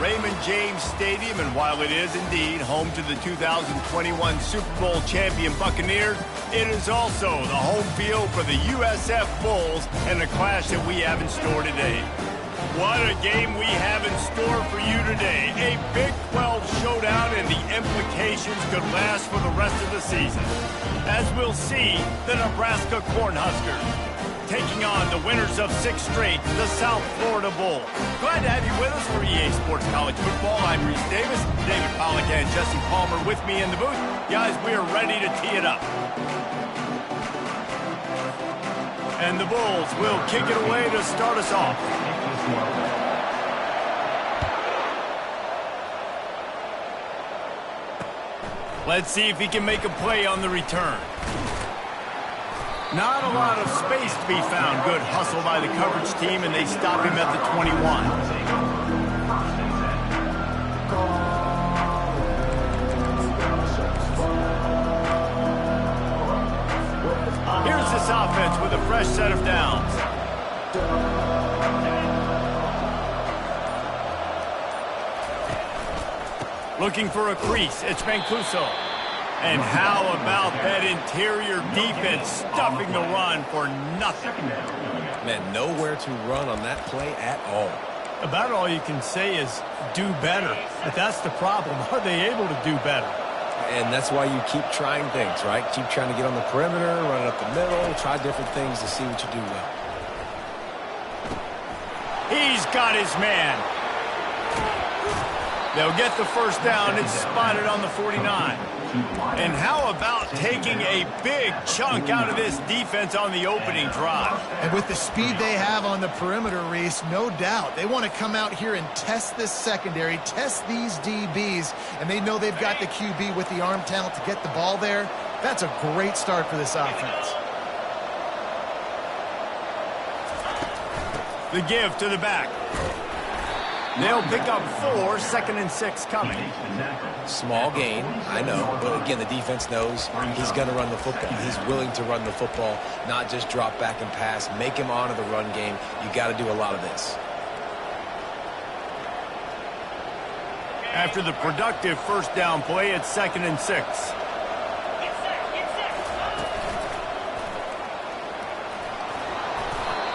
Raymond James Stadium, and while it is indeed home to the 2021 Super Bowl champion Buccaneers, it is also the home field for the USF Bulls and the clash that we have in store today. What a game we have in store for you today. A Big 12 showdown, and the implications could last for the rest of the season. As we'll see, the Nebraska Cornhuskers taking on the winners of 6 straight, the South Florida Bulls. Glad to have you with us for EA Sports College Football. I'm Reese Davis, David Pollack and Jesse Palmer with me in the booth. Guys, we are ready to tee it up. And the Bulls will kick it away to start us off. Let's see if he can make a play on the return. Not a lot of space to be found. Good hustle by the coverage team, and they stop him at the 21. Here's this offense with a fresh set of downs. Looking for a crease, it's Mancuso. And how about that interior defense stuffing the run for nothing? Man, nowhere to run on that play at all. About all you can say is do better. But that's the problem. Are they able to do better? And that's why you keep trying things, right? Keep trying to get on the perimeter, run it up the middle, try different things to see what you do well. He's got his man. They'll get the first down. It's spotted on the 49. And how about taking a big chunk out of this defense on the opening drive? And with the speed they have on the perimeter, Reese, no doubt, they want to come out here and test this secondary, test these DBs, and they know they've got the QB with the arm talent to get the ball there. That's a great start for this offense. The give to the back. They'll pick up 4, 2nd and 6 coming. Small gain, I know, but again, the defense knows he's going to run the football. He's willing to run the football, not just drop back and pass, make him honor the run game. You got to do a lot of this. After the productive first down play, it's 2nd and 6.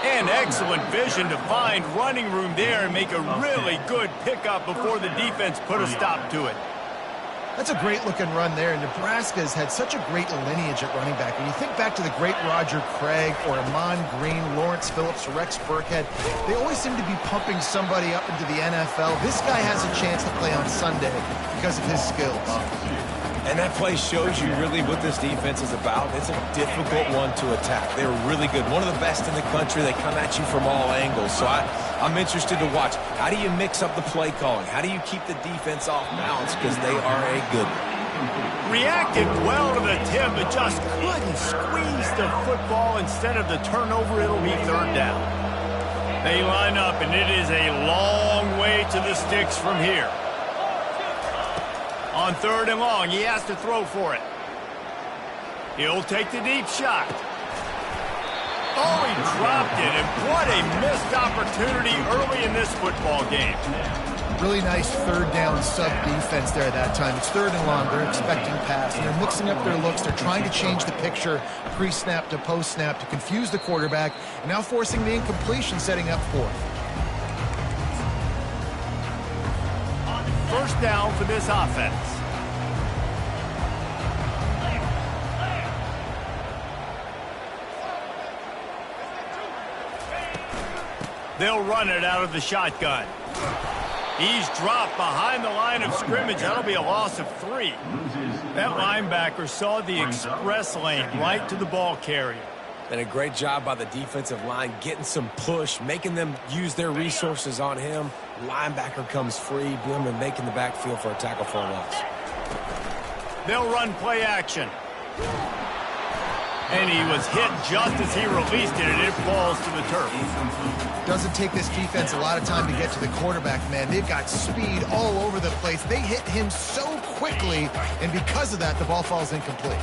And excellent vision to find running room there and make a really good pickup before the defense put a stop to it. That's a great-looking run there. Nebraska has had such a great lineage at running back. When you think back to the great Roger Craig or Amon Green, Lawrence Phillips, Rex Burkhead, they always seem to be pumping somebody up into the NFL. This guy has a chance to play on Sunday because of his skills. And that play shows you really what this defense is about. It's a difficult one to attack. They're really good. One of the best in the country. They come at you from all angles. So I'm interested to watch. How do you mix up the play calling? How do you keep the defense off balance? Because they are a good one. Reacted well to the tip, but just couldn't squeeze the football. Instead of the turnover, it'll be 3rd down. They line up, and it is a long way to the sticks from here. On 3rd and long, he has to throw for it. He'll take the deep shot. Oh, he dropped it, and what a missed opportunity early in this football game. Really nice 3rd down sub-defense there at that time. It's 3rd and long. They're expecting pass, and they're mixing up their looks. They're trying to change the picture pre-snap to post-snap to confuse the quarterback, and now forcing the incompletion, setting up 4th. First down for this offense. They'll run it out of the shotgun. He's dropped behind the line of scrimmage. That'll be a loss of 3. That linebacker saw the express lane right to the ball carrier. And a great job by the defensive line getting some push, making them use their resources on him. Linebacker comes free, boom, and making the backfield for a tackle for a loss. They'll run play action. And he was hit just as he released it, and it falls to the turf. Doesn't take this defense a lot of time to get to the quarterback, man. They've got speed all over the place. They hit him so quickly, and because of that, the ball falls incomplete.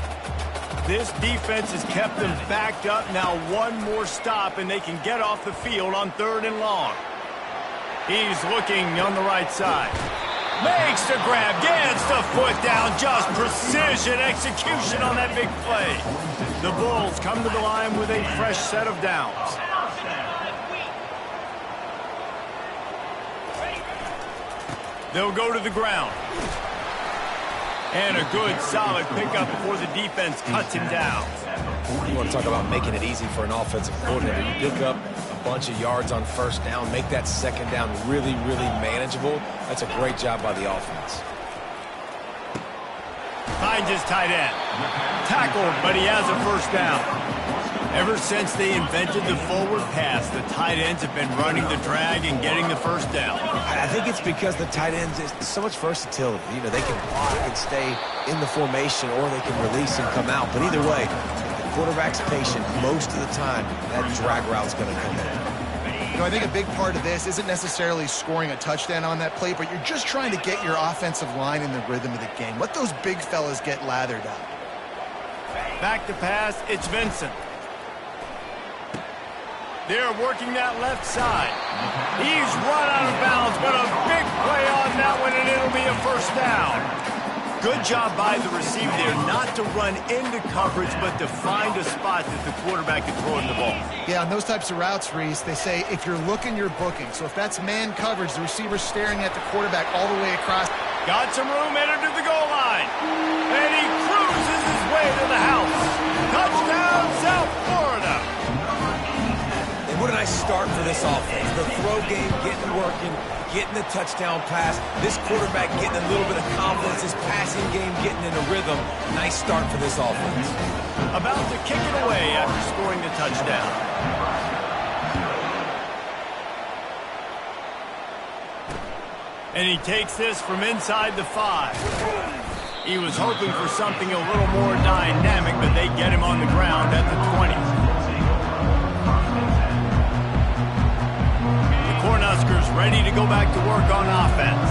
This defense has kept them backed up. Now one more stop, and they can get off the field on 3rd and long. He's looking on the right side. Makes the grab, gets the foot down, just precision execution on that big play. The Bulls come to the line with a fresh set of downs. They'll go to the ground. And a good, solid pickup before the defense cuts him down. You want to talk about making it easy for an offensive coordinator. You pick up a bunch of yards on first down, make that second down really, really manageable. That's a great job by the offense. Finds his tight end. Tackled, but he has a first down. Ever since they invented the forward pass, the tight ends have been running the drag and getting the first down. I think it's because the tight ends is so much versatility. You know, they can block and stay in the formation, or they can release and come out. But either way, the quarterback's patient most of the time. That drag route's going to come in. You know, I think a big part of this isn't necessarily scoring a touchdown on that play, but you're just trying to get your offensive line in the rhythm of the game. Let those big fellas get lathered up. Back to pass, it's Vincent. They're working that left side. He's run out of bounds, but a big play on that one, and it'll be a first down. Good job by the receiver there not to run into coverage, but to find a spot that the quarterback can throw in the ball. Yeah, on those types of routes, Reese, they say if you're looking, you're booking. So if that's man coverage, the receiver's staring at the quarterback all the way across. Got some room, entered to the goal line. And he cruises his way to the house. Touchdown, South Florida. What a nice start for this offense. The throw game getting working, getting the touchdown pass. This quarterback getting a little bit of confidence. His passing game getting in a rhythm. Nice start for this offense. About to kick it away after scoring the touchdown. And he takes this from inside the 5. He was hoping for something a little more dynamic, but they get him on the ground at the 20. Cornhuskers ready to go back to work on offense.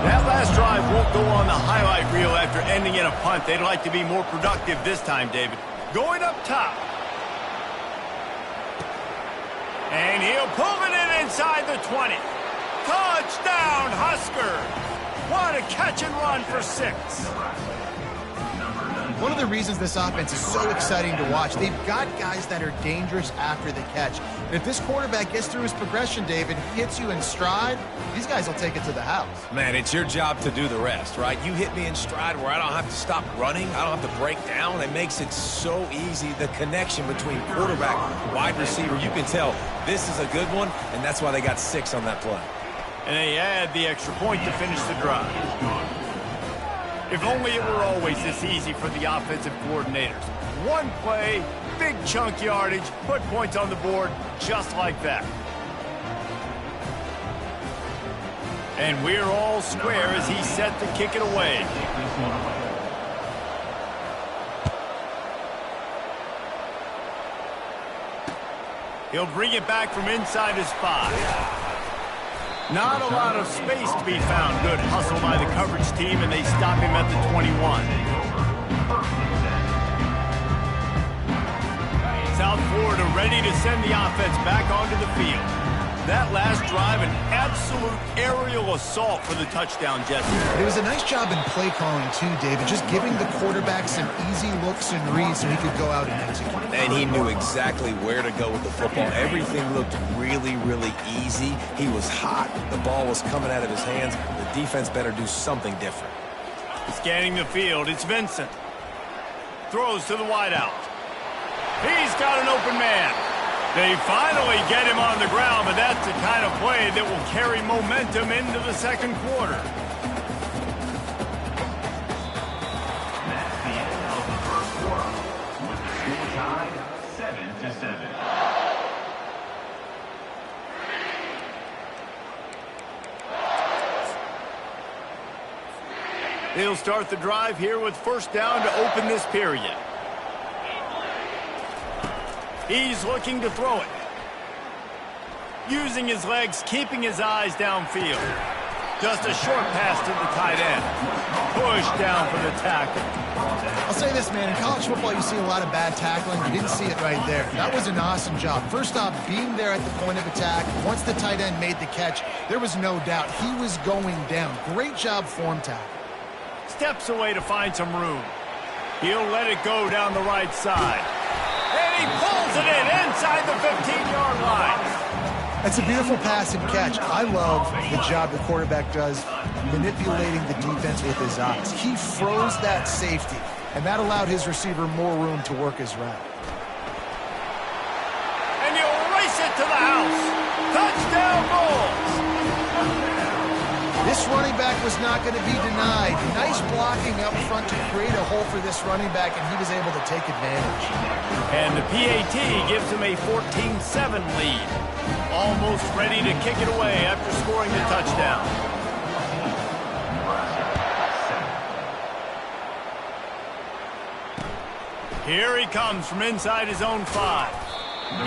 That last drive won't go on the highlight reel after ending in a punt. They'd like to be more productive this time, David. Going up top. And he'll pull it in inside the 20. Touchdown, Huskers! What a catch and run for 6. One of the reasons this offense is so exciting to watch, they've got guys that are dangerous after the catch. And if this quarterback gets through his progression, David, hits you in stride, these guys will take it to the house. Man, it's your job to do the rest, right? You hit me in stride where I don't have to stop running. I don't have to break down. It makes it so easy. The connection between quarterback and wide receiver, you can tell this is a good one, and that's why they got 6 on that play. And they add the extra point to finish the drive. If only it were always this easy for the offensive coordinators. One play, big chunk yardage, put points on the board just like that. And we're all square as he's set to kick it away. He'll bring it back from inside his 5. Not a lot of space to be found. Good hustle by the coverage team, and they stop him at the 21. South Florida ready to send the offense back onto the field. That last drive, an absolute aerial assault for the touchdown, Jesse. It was a nice job in play calling, too, David, just giving the quarterback some easy looks and reads so he could go out and execute. And he knew exactly where to go with the football. Everything looked really, really easy. He was hot. The ball was coming out of his hands. The defense better do something different. Scanning the field, it's Vincent. Throws to the wideout. He's got an open man. They finally get him on the ground, but that's the kind of play that will carry momentum into the second quarter. That's the end of the first quarter, with the score tied 7-7. They'll start the drive here with first down to open this period. He's looking to throw it. Using his legs, keeping his eyes downfield. Just a short pass to the tight end. Push down for the tackle. I'll say this, man. In college football, you see a lot of bad tackling. You didn't see it right there. That was an awesome job. First off, being there at the point of attack. Once the tight end made the catch, there was no doubt he was going down. Great job form tackle. Steps away to find some room. He'll let it go down the right side. And he pulls it in inside the 15-yard line. That's a beautiful pass and catch. I love the job the quarterback does manipulating the defense with his eyes. He froze that safety, and that allowed his receiver more room to work his route. And you'll race it to the house. Touchdown Bulls. This running back was not going to be denied. Nice blocking up front to create a hole for this running back, and he was able to take advantage. And the PAT gives him a 14-7 lead. Almost ready to kick it away after scoring the touchdown. Here he comes from inside his own 5.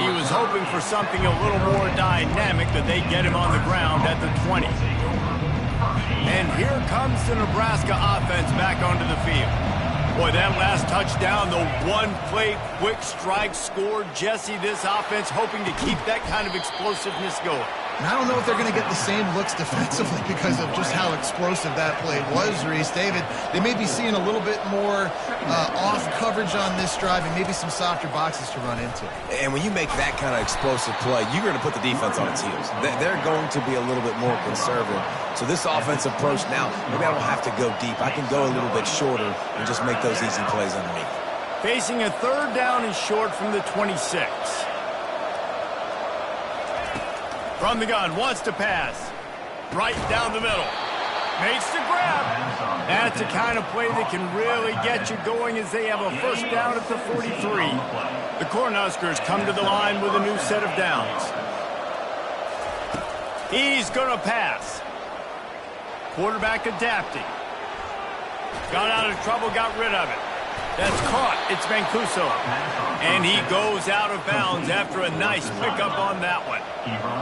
He was hoping for something a little more dynamic, but they get him on the ground at the 20. And here comes the Nebraska offense back onto the field. Boy, that last touchdown, the one-play quick strike score. Jesse, this offense hoping to keep that kind of explosiveness going. And I don't know if they're going to get the same looks defensively because of just how explosive that play was, Reese. David, they may be seeing a little bit more off coverage on this drive and maybe some softer boxes to run into. And when you make that kind of explosive play, you're going to put the defense on its heels. They're going to be a little bit more conservative. So this offensive approach now, maybe I don't have to go deep. I can go a little bit shorter and just make those easy plays underneath. Facing a 3rd down and short from the 26. From the gun, wants to pass. Right down the middle. Makes the grab. That's the kind of play that can really get you going as they have a 1st down at the 43. The Cornhuskers come to the line with a new set of downs. He's going to pass. Quarterback adapting. Got out of trouble, got rid of it. That's caught. It's Mancuso. And he goes out of bounds after a nice pickup on that one.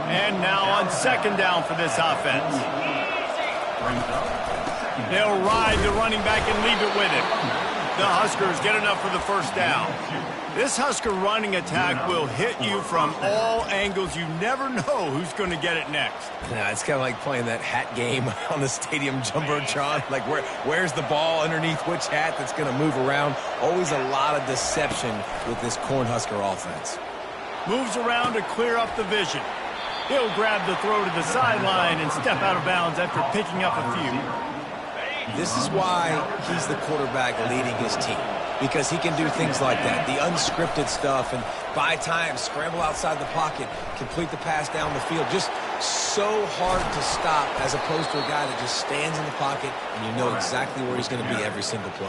And now on 2nd down for this offense. They'll ride the running back and leave it with him. The Huskers get enough for the 1st down. This Husker running attack will hit you from all angles. You never know who's going to get it next. Yeah, it's kind of like playing that hat game on the stadium jumbotron. Like where's the ball underneath which hat that's going to move around? Always a lot of deception with this Cornhusker offense. Moves around to clear up the vision. He'll grab the throw to the sideline and step out of bounds after picking up a few. This is why he's the quarterback leading his team. Because he can do things like that, the unscripted stuff, and buy time, scramble outside the pocket, complete the pass down the field. Just so hard to stop as opposed to a guy that just stands in the pocket and you know exactly where he's going to be every single play.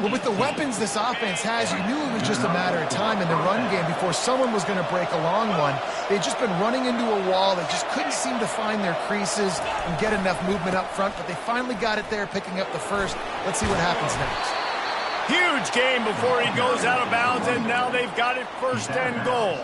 Well, with the weapons this offense has, you knew it was just a matter of time in the run game before someone was going to break a long one. They'd just been running into a wall. They just couldn't seem to find their creases and get enough movement up front, but they finally got it there, picking up the 1st. Let's see what happens next. Huge game before he goes out of bounds, and now they've got it 1st and goal.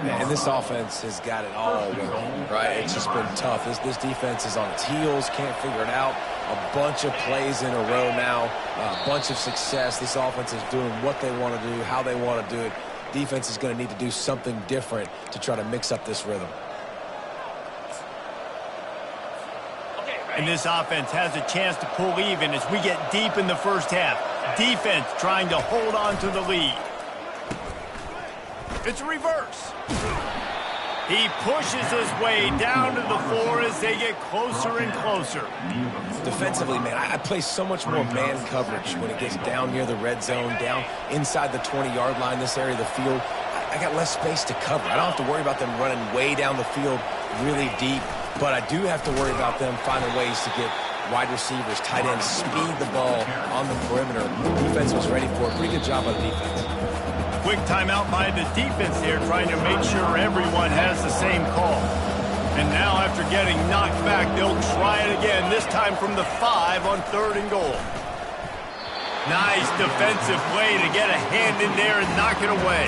And this offense has got it all going, right? It's just been tough. This defense is on its heels, can't figure it out. A bunch of plays in a row now, a bunch of success. This offense is doing what they want to do, how they want to do it. Defense is going to need to do something different to try to mix up this rhythm. And this offense has a chance to pull even as we get deep in the 1st half. Defense trying to hold on to the lead. It's a reverse. He pushes his way down to the floor as they get closer and closer. Defensively, man, I play so much more man coverage when it gets down near the red zone, down inside the 20-yard line, this area of the field. I got less space to cover. I don't have to worry about them running way down the field really deep, but I do have to worry about them finding ways to get wide receivers, tight ends, speed the ball on the perimeter. Defense was ready for it. Pretty good job by the defense. Quick timeout by the defense here, trying to make sure everyone has the same call. And now after getting knocked back, they'll try it again, this time from the 5 on 3rd and goal. Nice defensive play to get a hand in there and knock it away.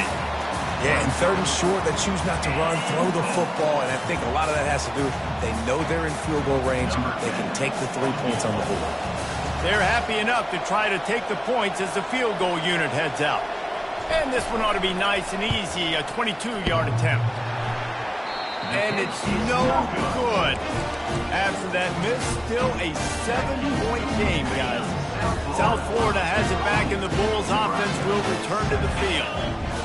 Yeah, and third and short, they choose not to run, throw the football, and I think a lot of that has to do with they know they're in field goal range. They can take the 3 points on the board. They're happy enough to try to take the points as the field goal unit heads out. And this one ought to be nice and easy, a 22-yard attempt. And it's no good. After that miss, still a 7-point game, guys. South Florida has it back, and the Bulls offense will return to the field.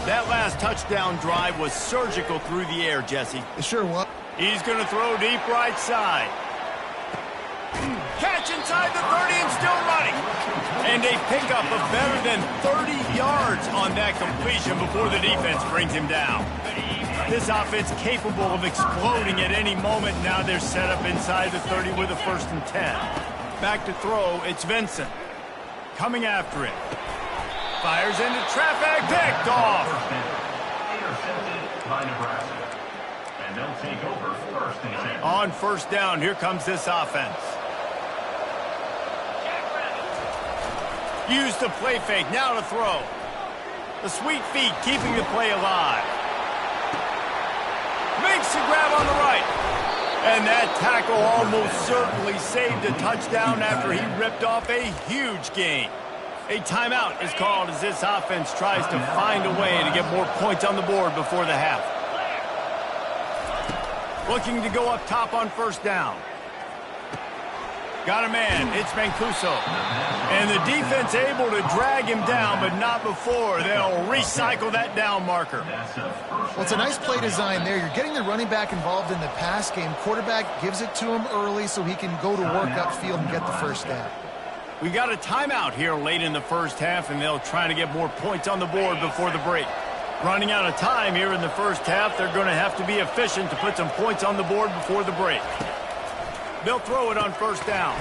That last touchdown drive was surgical through the air, Jesse. It sure was. He's going to throw deep right side. Catch inside the 30 and still running. And a pickup of better than 30 yards on that completion before the defense brings him down. This offense capable of exploding at any moment. Now they're set up inside the 30 with a 1st and 10. Back to throw, it's Vincent. Coming after it. Fires into traffic, picked off. Intercepted by Nebraska. And they'll take over 1st and 10. On 1st down, here comes this offense. Use the play fake, now to throw. The sweet feet keeping the play alive. Makes the grab on the right. And that tackle almost certainly saved a touchdown after he ripped off a huge gain. A timeout is called as this offense tries to find a way to get more points on the board before the half. Looking to go up top on 1st down. Got a man, it's Mancuso. And the defense able to drag him down, but not before. They'll recycle that down marker. Well, it's a nice play design there. You're getting the running back involved in the pass game. Quarterback gives it to him early so he can go to work upfield and get the 1st down. We got a timeout here late in the 1st half, and they'll try to get more points on the board before the break. Running out of time here in the 1st half, they're going to have to be efficient to put some points on the board before the break. They'll throw it on 1st down.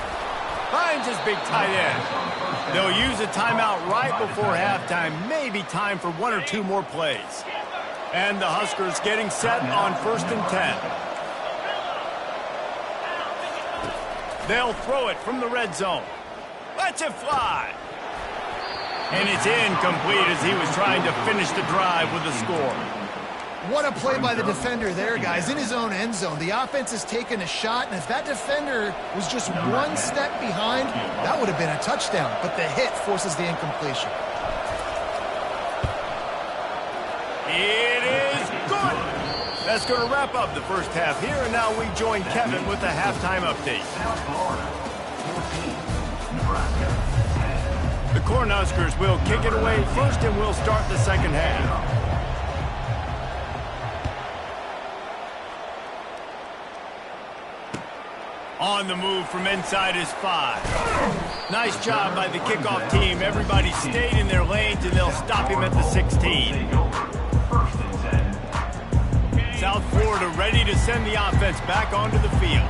Finds his big tight end. They'll use a timeout right before halftime. Maybe time for 1 or 2 more plays. And the Huskers getting set on 1st and 10. They'll throw it from the red zone. Lets it fly. And it's incomplete as he was trying to finish the drive with a score. What a play by the defender there, guys. In his own end zone, the offense has taken a shot, and if that defender was just 1 step behind, that would have been a touchdown. But the hit forces the incompletion. It is good. That's going to wrap up the 1st half here, and now we join Kevin with the halftime update. South Florida, 14. Nebraska, 10. The Cornhuskers will kick it away first, and we'll start the 2nd half. On the move from inside his 5. Nice job by the kickoff team. Everybody stayed in their lanes, and they'll stop him at the 16. South Florida ready to send the offense back onto the field.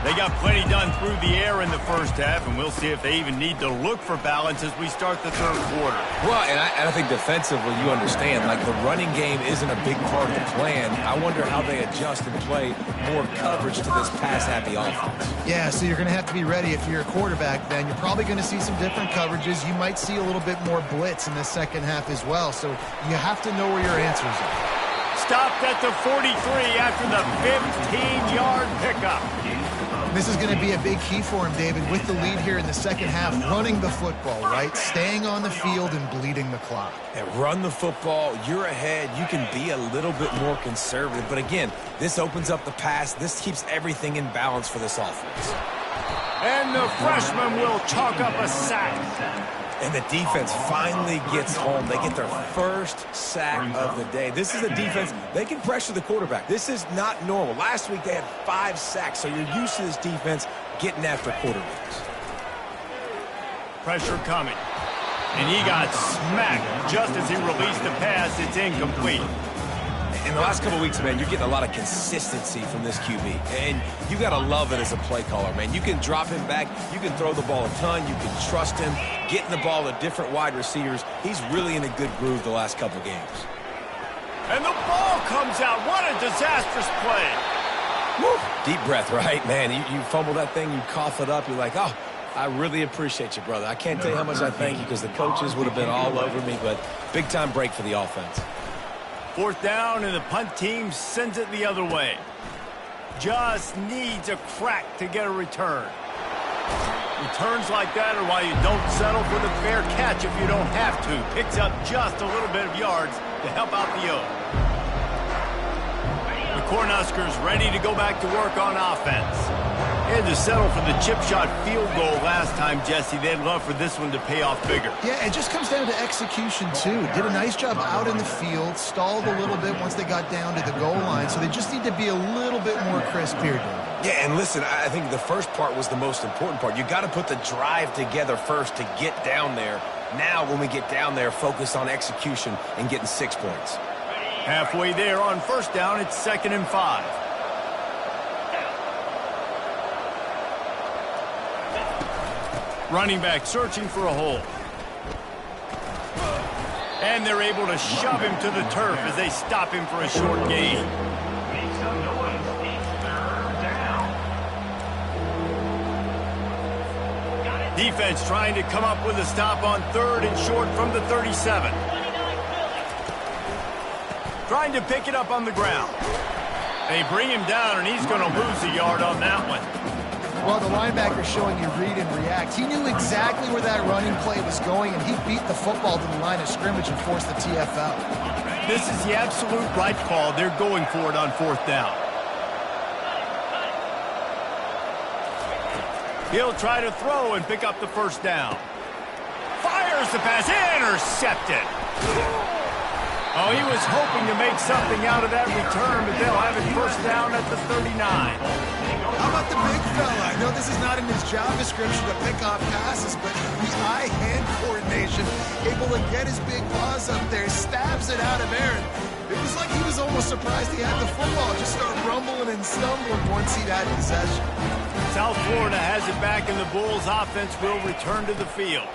They got plenty done through the air in the 1st half, and we'll see if they even need to look for balance as we start the 3rd quarter. Well, and I think defensively, you understand, like the running game isn't a big part of the plan. I wonder how they adjust and play more coverage to this pass-happy offense. Yeah, so you're going to have to be ready if you're a quarterback then. You're probably going to see some different coverages. You might see a little bit more blitz in the 2nd half as well, so you have to know where your answers are. Stopped at the 43 after the 15-yard pickup. This is going to be a big key for him, David, with the lead here in the 2nd half, running the football, right? Staying on the field and bleeding the clock. And run the football, you're ahead, you can be a little bit more conservative. But again, this opens up the pass. This keeps everything in balance for this offense. And the freshman will chalk up a sack. And the defense finally gets home. They get their 1st sack of the day. This is a defense, they can pressure the quarterback. This is not normal. Last week they had 5 sacks, so you're used to this defense getting after quarterbacks. Pressure coming. And he got smacked just as he released the pass. It's incomplete. In the last couple of weeks, man, you're getting a lot of consistency from this QB. And you got to love it as a play caller, man. You can drop him back. You can throw the ball a ton. You can trust him. Getting the ball to different wide receivers. He's really in a good groove the last couple games. And the ball comes out. What a disastrous play. Woo. Deep breath, right? Man, you fumble that thing, you cough it up. You're like, oh, I really appreciate you, brother. I can't tell you how much I thank you because the coaches would have been all over me, but big-time break for the offense. 4th down, and the punt team sends it the other way. Just needs a crack to get a return. Returns like that are why you don't settle for the fair catch if you don't have to. Picks up just a little bit of yards to help out the Oak. The Cornhuskers ready to go back to work on offense. They had to settle for the chip shot field goal last time, Jesse. They'd love for this one to pay off bigger. Yeah, it just comes down to execution, too. Did a nice job out in the field, stalled a little bit once they got down to the goal line, so they just need to be a little bit more crisp here, Dave. Yeah, and listen, I think the first part was the most important part. You got to put the drive together first to get down there. Now, when we get down there, focus on execution and getting 6 points. Halfway there on 1st down, it's 2nd and 5. Running back searching for a hole. And they're able to shove him to the turf as they stop him for a short gain. Make some noise. It's 3rd down. Defense trying to come up with a stop on 3rd and short from the 37. Trying to pick it up on the ground. They bring him down, and he's going to lose a yard on that one. Well, the linebacker showing you read and react. He knew exactly where that running play was going, and he beat the football to the line of scrimmage and forced the TFL. This is the absolute right call. They're going for it on 4th down. He'll try to throw and pick up the 1st down. Fires the pass. Intercepted. Oh, he was hoping to make something out of that return, but they'll have it 1st down at the 39. How about the big fella? I know this is not in his job description to pick off passes, but the eye-hand coordination, able to get his big paws up there, stabs it out of Aaron. It was like he was almost surprised he had the football, just started rumbling and stumbling once he'd had possession. South Florida has it back, and the Bulls' offense will return to the field.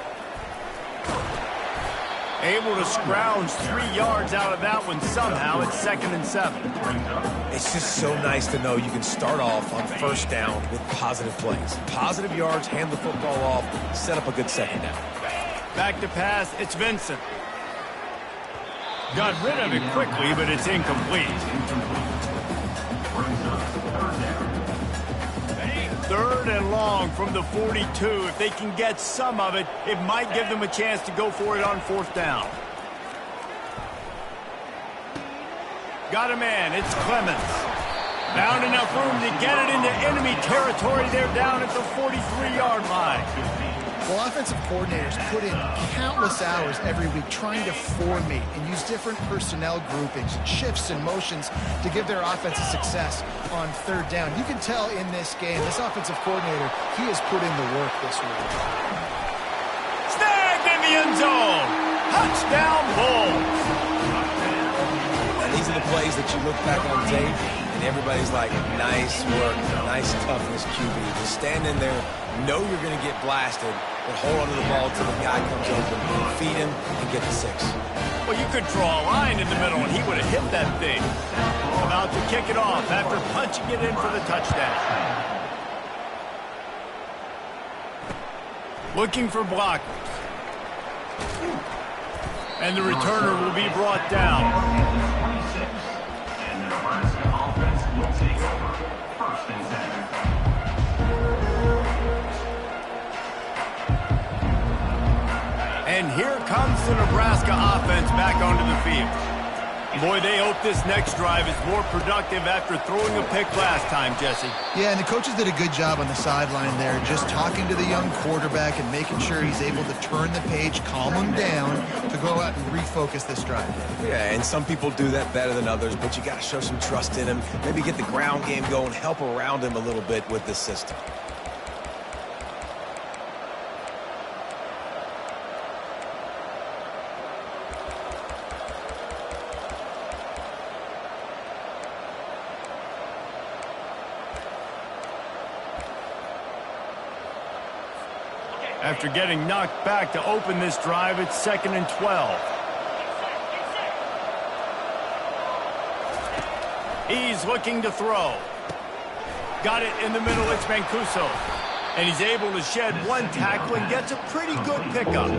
Able to scrounge 3 yards out of that one somehow. It's 2nd and 7. It's just so nice to know you can start off on 1st down with positive plays. Positive yards, hand the football off, set up a good 2nd down. Back to pass, it's Vincent. Got rid of it quickly, but it's incomplete. 3rd and long from the 42. If they can get some of it, it might give them a chance to go for it on 4th down. Got a man. It's Clemens. Found enough room to get it into enemy territory. They're down at the 43-yard line. Well, offensive coordinators put in countless hours every week trying to formate and use different personnel groupings and shifts and motions to give their offense a success on 3rd down. You can tell in this game, this offensive coordinator, he has put in the work this week. Snagged in the end zone. Touchdown, Bulls. And these are the plays that you look back on tape, and everybody's like, nice work, nice toughness, QB. Just stand in there, know you're going to get blasted, but hold onto the ball until the guy comes open, feed him, and get the 6. Well, you could draw a line in the middle, and he would have hit that thing. About to kick it off after punching it in for the touchdown. Looking for blockers. And the returner will be brought down. 26. And the Nebraska offense will take over. 1st and 7. And here comes the Nebraska offense back onto the field. Boy, they hope this next drive is more productive after throwing a pick last time, Jesse. Yeah, and the coaches did a good job on the sideline there, just talking to the young quarterback and making sure he's able to turn the page, calm him down, to go out and refocus this drive. Yeah, and some people do that better than others, but you got to show some trust in him. Maybe get the ground game going, help around him a little bit with this system. After getting knocked back to open this drive, it's 2nd and 12. He's looking to throw. Got it in the middle. It's Mancuso. And he's able to shed one tackle and gets a pretty good pickup.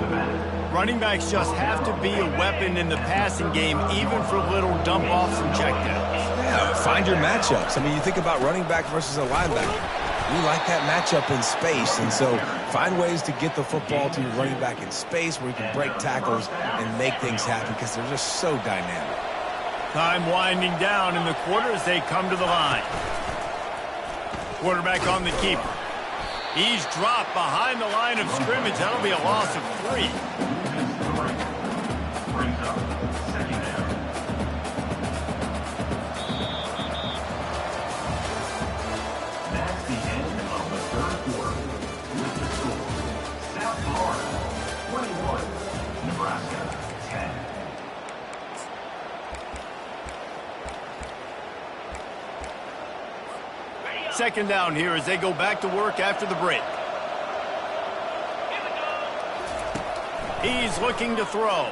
Running backs just have to be a weapon in the passing game, even for little dump-offs and checkdowns. Yeah, find your matchups. I mean, you think about running back versus a linebacker. We like that matchup in space, and so find ways to get the football to your running back in space where you can break tackles and make things happen because they're just so dynamic. Time winding down in the quarter as they come to the line. Quarterback on the keeper. He's dropped behind the line of scrimmage. That'll be a loss of 3. Brings up second down. That's the end of the third quarter. With the score, South Florida 21, Nebraska 10. Second down here as they go back to work after the break. He's looking to throw.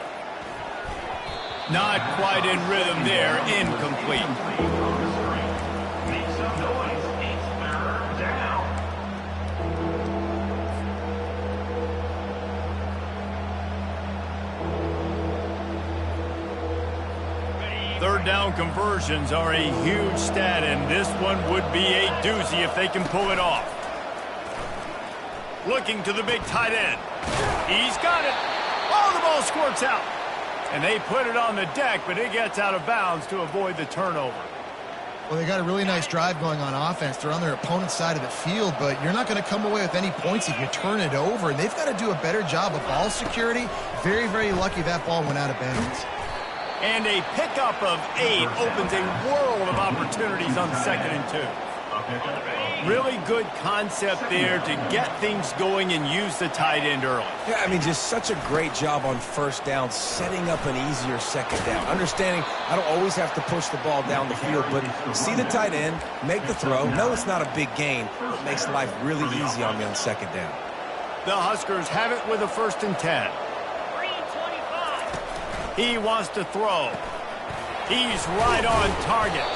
Not quite in rhythm there. Incomplete. Make some noise. It's third down. Third down conversions are a huge stat, and this one would be a doozy if they can pull it off. Looking to the big tight end. He's got it. Oh, the ball squirts out. And they put it on the deck, but it gets out of bounds to avoid the turnover. Well, they got a really nice drive going on offense. They're on their opponent's side of the field, but you're not going to come away with any points if you turn it over. And they've got to do a better job of ball security. Very, very lucky that ball went out of bounds. And a pickup of 8 opens a world of opportunities on 2nd and 2. Really good concept there to get things going and use the tight end early. Yeah, I mean, just such a great job on first down, setting up an easier second down. Understanding I don't always have to push the ball down the field, but see the tight end, make the throw. No, it's not a big gain. It makes life really easy on me on second down. The Huskers have it with a 1st and 10. He wants to throw. He's right on target.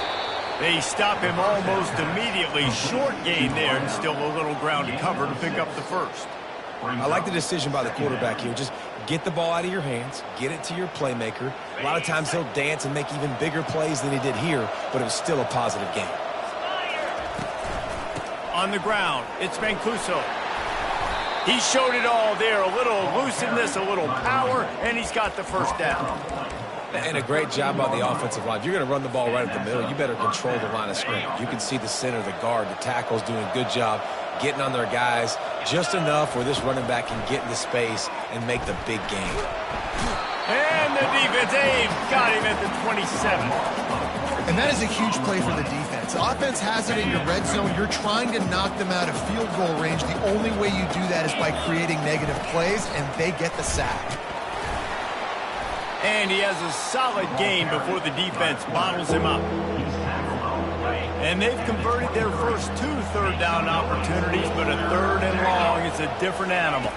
They stop him almost immediately. Short gain there and still a little ground to cover to pick up the 1st. I like the decision by the quarterback here. Just get the ball out of your hands, get it to your playmaker. A lot of times he'll dance and make even bigger plays than he did here, but it was still a positive game. On the ground, it's Mancuso. He showed it all there. A little elusiveness, a little power, and he's got the 1st down. And a great job by the offensive line. If you're going to run the ball right at the middle, you better control the line of scrimmage. You can see the center, the guard, the tackles doing a good job getting on their guys just enough where this running back can get into space and make the big game. And the defense, they've got him at the 27. And that is a huge play for the defense. The offense has it in your red zone. You're trying to knock them out of field goal range. The only way you do that is by creating negative plays, and they get the sack. And he has a solid game before the defense bottles him up. And they've converted their first 2 third-down opportunities, but a 3rd and long is a different animal.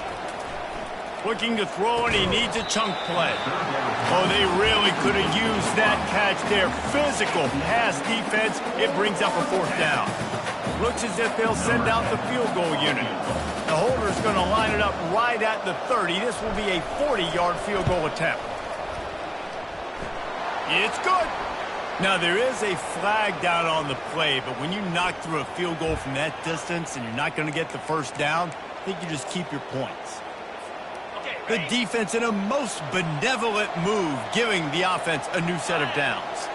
Looking to throw, and he needs a chunk play. Oh, they really could have used that catch there. Physical pass defense. It brings up a 4th down. Looks as if they'll send out the field goal unit. The holder's going to line it up right at the 30. This will be a 40-yard field goal attempt. It's good. Now, there is a flag down on the play, but when you knock through a field goal from that distance and you're not going to get the 1st down, I think you just keep your points. The defense in a most benevolent move, giving the offense a new set of downs.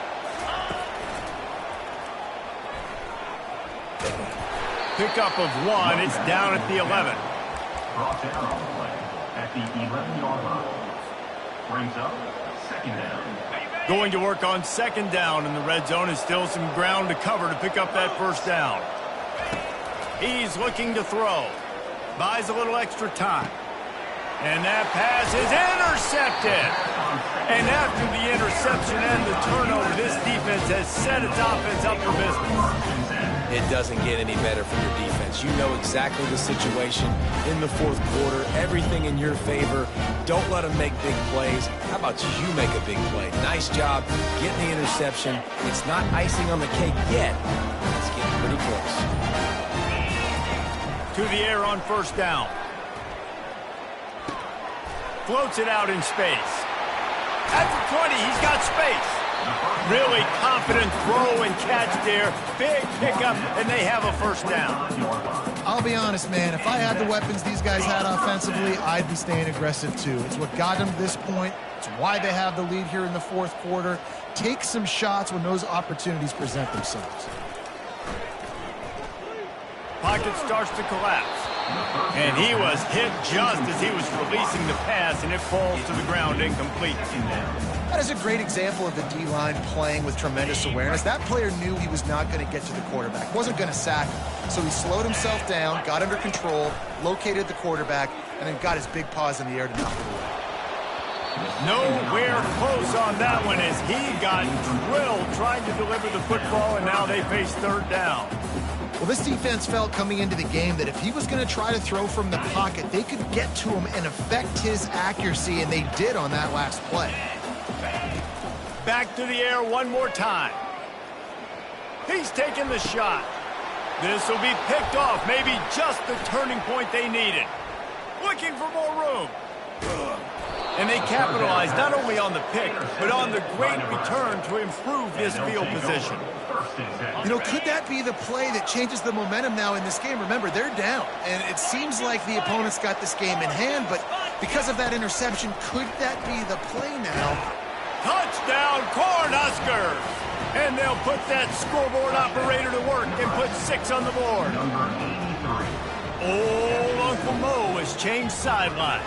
Pickup of 1. It's down at the 11. Brought down on the play at the 11-yard line. Brings up second down. Going to work on 2nd down in the red zone, and still some ground to cover to pick up that 1st down. He's looking to throw. Buys a little extra time. And that pass is intercepted. And after the interception and the turnover, this defense has set its offense up for business. It doesn't get any better for your defense. You know exactly the situation in the 4th quarter. Everything in your favor. Don't let them make big plays. How about you make a big play? Nice job getting the interception. It's not icing on the cake yet. It's getting pretty close. to the air on first down. Floats it out in space. At the 20, he's got space. Really confident throw and catch there. Big pickup, and they have a first down. I'll be honest, man. If I had the weapons these guys had offensively, I'd be staying aggressive too. It's what got them to this point. It's why they have the lead here in the fourth quarter. Take some shots when those opportunities present themselves. Pocket starts to collapse. And he was hit just as he was releasing the pass, and it falls to the ground incomplete. That is a great example of the D-line playing with tremendous awareness. That player knew he was not going to get to the quarterback, wasn't going to sack him. So he slowed himself down, got under control, located the quarterback, and then got his big paws in the air to knock it away. Nowhere close on that one as he got drilled trying to deliver the football, and now they face third down. Well, this defense felt coming into the game that if he was going to try to throw from the pocket, they could get to him and affect his accuracy, and they did on that last play. Back to the air one more time. He's taking the shot. This will be picked off, maybe just the turning point they needed. Looking for more room. And they capitalized not only on the pick, but on the great return to improve this field position. You know, could that be the play that changes the momentum now in this game? Remember, they're down, and it seems like the opponent's got this game in hand, but because of that interception, could that be the play now? Touchdown, Cornhuskers! And they'll put that scoreboard operator to work and put 6 on the board. Old Uncle Mo has changed sidelines.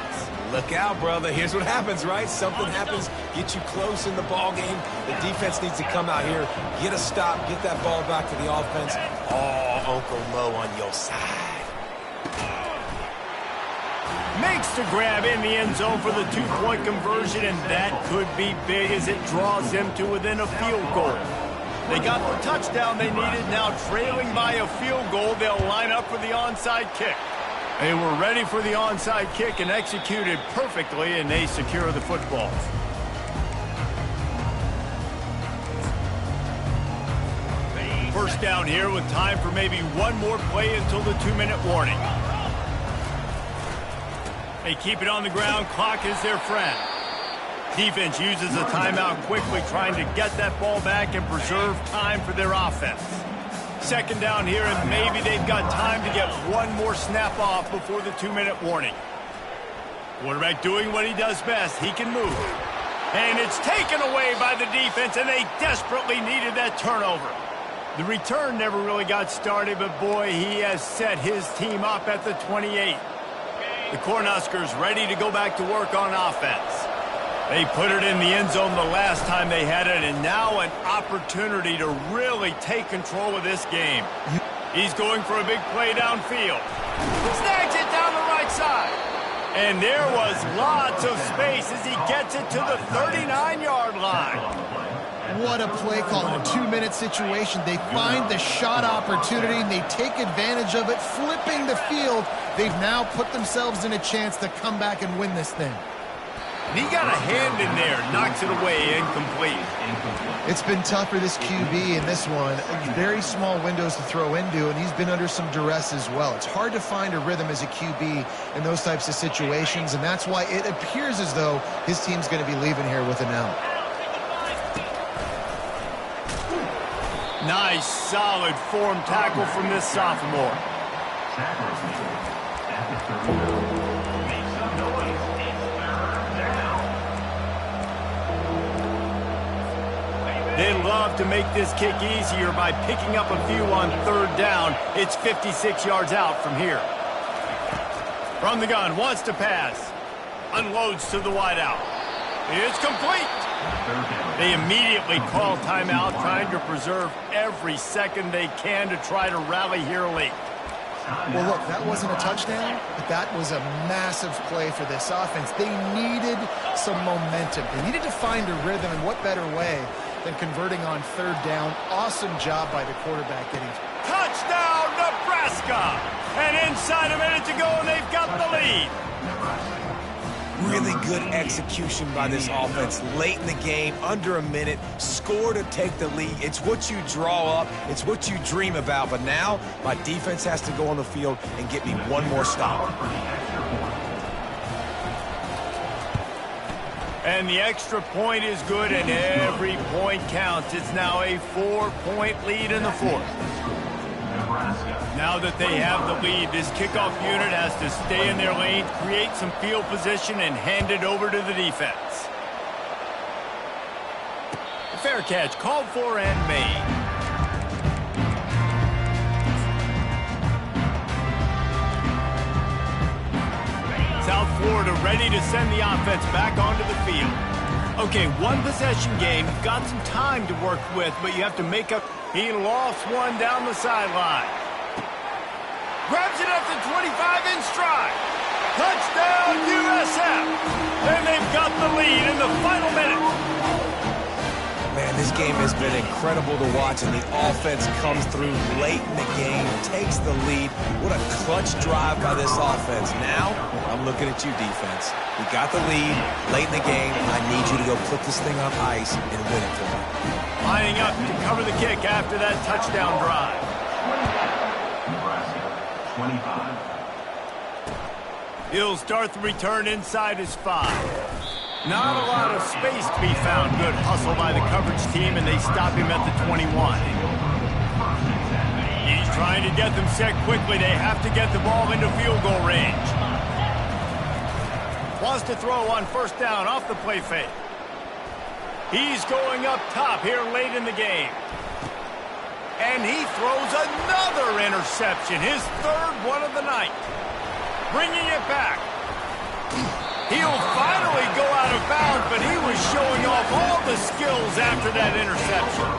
Look out, brother. Here's what happens, right? Something happens, get you close in the ball game. The defense needs to come out here, get a stop, get that ball back to the offense. Oh, Uncle Mo on your side. Makes the grab in the end zone for the 2-point conversion, and that could be big as it draws them to within a field goal. They got the touchdown they needed. Now trailing by a field goal, they'll line up for the onside kick. They were ready for the onside kick and executed perfectly, and they secure the football. First down here with time for maybe one more play until the 2-minute warning. They keep it on the ground. Clock is their friend. Defense uses a timeout quickly, trying to get that ball back and preserve time for their offense. Second down here, and maybe they've got time to get one more snap off before the 2-minute warning. Quarterback doing what he does best. He can move. And it's taken away by the defense, and they desperately needed that turnover. The return never really got started, but boy, he has set his team up at the 28. The Cornhuskers ready to go back to work on offense. They put it in the end zone the last time they had it, and now an opportunity to really take control of this game. He's going for a big play downfield. Snags it down the right side. And there was lots of space as he gets it to the 39-yard line. What a play call in a 2-minute situation. They find the shot opportunity, and they take advantage of it, flipping the field. They've now put themselves in a chance to come back and win this thing. And he got a hand in there, knocks it away, incomplete. It's been tough for this QB in this one. Very small windows to throw into, and he's been under some duress as well. It's hard to find a rhythm as a QB in those types of situations, and that's why it appears as though his team's going to be leaving here with an L. Nice, solid form tackle from this sophomore. They love to make this kick easier by picking up a few on third down. It's 56 yards out from here. From the gun, wants to pass. Unloads to the wideout. It's complete. They immediately call timeout, trying to preserve every second they can to try to rally here late. Well, look, that wasn't a touchdown, but that was a massive play for this offense. They needed some momentum. They needed to find a rhythm, and what better way than converting on third down. Awesome job by the quarterback getting. Touchdown, Nebraska! And inside a minute to go, and they've got the lead. Really good execution by this offense late in the game, under a minute, score to take the lead. It's what you draw up, it's what you dream about, but now my defense has to go on the field and get me one more stop. And the extra point is good, and every point counts. It's now a 4-point lead in the fourth. Now that they have the lead, this kickoff unit has to stay in their lane, create some field position, and hand it over to the defense. A fair catch called for and made. South Florida ready to send the offense back onto the field. Okay, one possession game. You've got some time to work with, but you have to make up. He lofts one down the sideline. Grabs it up to 25 in stride. Touchdown, USF. And they've got the lead in the final minute. Man, this game has been incredible to watch, and the offense comes through late in the game, takes the lead. What a clutch drive by this offense. Now, I'm looking at you, defense. We got the lead late in the game. I need you to go put this thing on ice and win it for me. Lining up to cover the kick after that touchdown drive. 25. He'll start the return inside his 5. Not a lot of space to be found. Good hustle by the coverage team, and they stop him at the 21. He's trying to get them set quickly. They have to get the ball into field goal range. Wants to throw on first down off the play fake. He's going up top here late in the game. And he throws another interception, his third one of the night. Bringing it back. He'll finally go out of bounds, but he was showing off all the skills after that interception.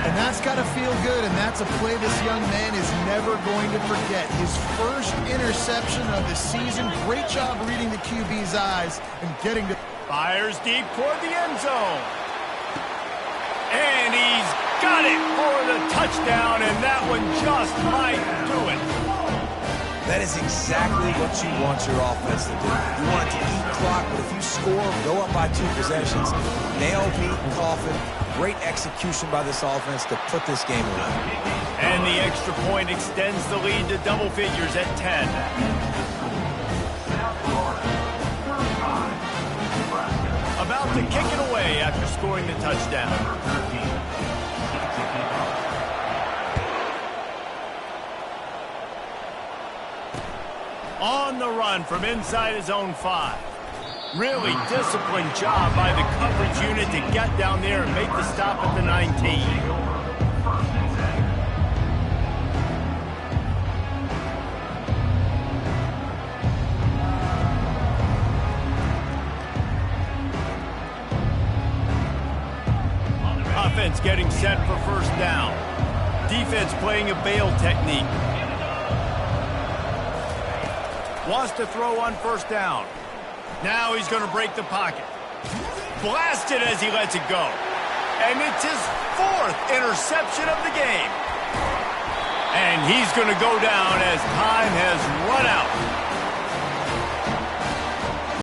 And that's got to feel good, and that's a play this young man is never going to forget. His first interception of the season. Great job reading the QB's eyes and getting to... Fires deep toward the end zone. And he's got it for the touchdown, and that one just might do it. That is exactly what you want your offense to do. You want it to eat clock, but if you score, go up by 2 possessions. Nail, beat, coffin. Great execution by this offense to put this game away. And the extra point extends the lead to double figures at 10. About to kick it away after scoring the touchdown. On the run from inside his own 5. Really disciplined job by the coverage unit to get down there and make the stop at the 19. Offense getting set for first down. Defense playing a bail technique. Wants to throw on first down. Now he's going to break the pocket. Blasted as he lets it go. And it's his 4th interception of the game. And he's going to go down as time has run out.